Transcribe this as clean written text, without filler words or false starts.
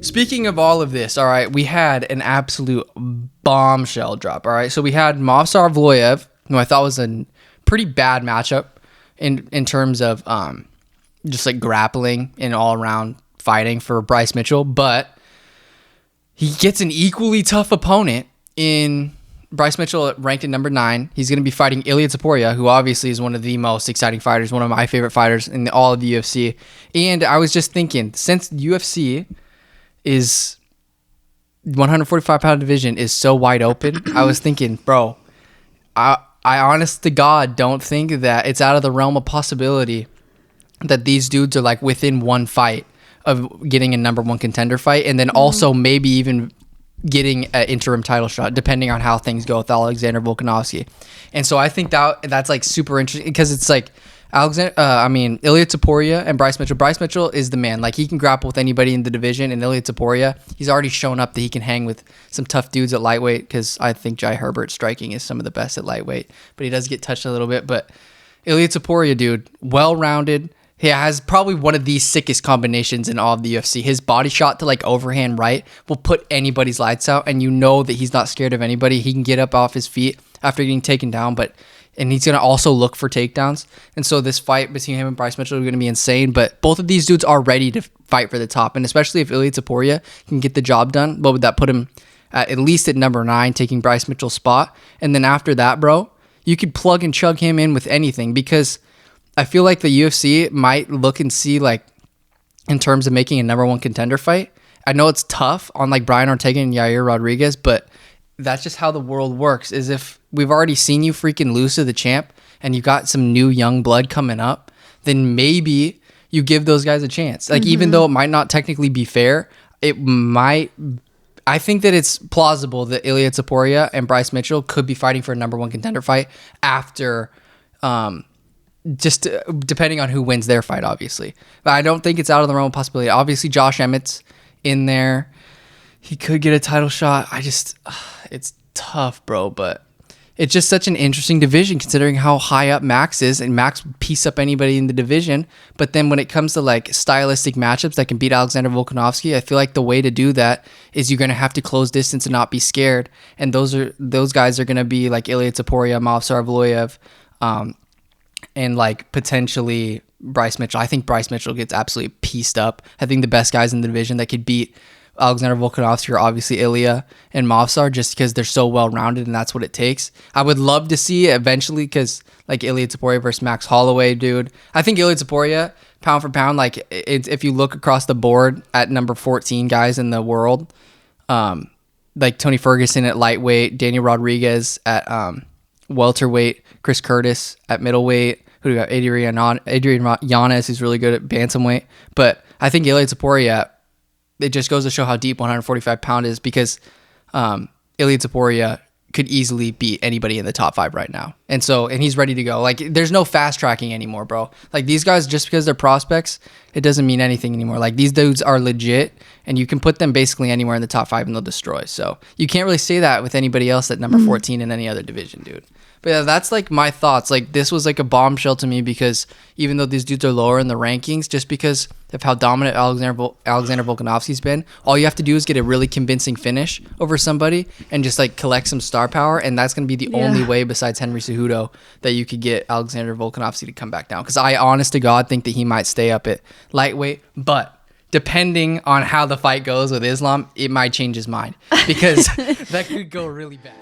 speaking of all of this, all right, we had an absolute bombshell drop. All right, so we had Movsar Evloev, who I thought was a pretty bad matchup in terms of just like grappling and all around fighting for Bryce Mitchell, but he gets an equally tough opponent in Bryce Mitchell, ranked at number 9. He's going to be fighting Ilia Topuria, who obviously is one of the most exciting fighters, one of my favorite fighters in all of the UFC. And I was just thinking, since UFC is 145-pound division is so wide open, I was thinking, bro, I honest to God don't think that it's out of the realm of possibility that these dudes are like within one fight of getting a number 1 contender fight, and then also maybe even getting an interim title shot, depending on how things go with Alexander Volkanovski. And so I think that's like super interesting, because it's like Ilia Topuria and Bryce Mitchell. Bryce Mitchell is the man. Like, he can grapple with anybody in the division, and Ilia Topuria, he's already shown up that he can hang with some tough dudes at lightweight, because I think Jai Herbert's striking is some of the best at lightweight, but he does get touched a little bit. But Ilia Topuria, dude, well-rounded. He has probably one of the sickest combinations in all of the UFC. His body shot to like overhand right will put anybody's lights out, and you know that he's not scared of anybody. He can get up off his feet after getting taken down, and he's going to also look for takedowns. And so this fight between him and Bryce Mitchell is going to be insane, but both of these dudes are ready to fight for the top, and especially if Ilia Topuria can get the job done, what would that put him at least at number 9, taking Bryce Mitchell's spot? And then after that, bro, you could plug and chug him in with anything, because I feel like the UFC might look and see, like, in terms of making a number 1 contender fight. I know it's tough on like Brian Ortega and Yair Rodriguez, but that's just how the world works. Is if we've already seen you freaking lose to the champ and you got some new young blood coming up, then maybe you give those guys a chance. Like, even though it might not technically be fair, it might. I think that it's plausible that Ilia Topuria and Bryce Mitchell could be fighting for a number 1 contender fight after. Just depending on who wins their fight, obviously. But I don't think it's out of the realm of possibility. Obviously, Josh Emmett's in there. He could get a title shot. It's tough, bro. But it's just such an interesting division, considering how high up Max is. And Max would piece up anybody in the division. But then when it comes to like stylistic matchups that can beat Alexander Volkanovski, I feel like the way to do that is you're going to have to close distance and not be scared. And those guys are going to be like Ilia Topuria, Movsar Evloev, and like potentially Bryce Mitchell. I think Bryce Mitchell gets absolutely pieced up. I think the best guys in the division that could beat Alexander Volkanovski are obviously Ilia and Movsar, just because they're so well-rounded and that's what it takes. I would love to see eventually, because like Ilia Topuria versus Max Holloway, dude. I think Ilia Topuria, pound for pound, like if you look across the board at number 14 guys in the world, like Tony Ferguson at lightweight, Daniel Rodriguez at welterweight, Chris Curtis at middleweight. Who do we got? Adrian Yanez, who's really good at bantamweight. But I think Ilia Topuria, it just goes to show how deep 145 pound is, because Ilia Topuria could easily beat anybody in the top 5 right now. And he's ready to go. Like, there's no fast tracking anymore, bro. Like, these guys, just because they're prospects, it doesn't mean anything anymore. Like, these dudes are legit, and you can put them basically anywhere in the top 5 and they'll destroy. So you can't really say that with anybody else at number 14 in any other division, dude. But yeah, that's like my thoughts. Like, this was like a bombshell to me, because even though these dudes are lower in the rankings, just because of how dominant Alexander Volkanovski's been, all you have to do is get a really convincing finish over somebody and just like collect some star power, and that's going to be the only way besides Henry Cejudo that you could get Alexander Volkanovski to come back down. Because I honest to God think that he might stay up at lightweight, but depending on how the fight goes with Islam, it might change his mind, because that could go really bad.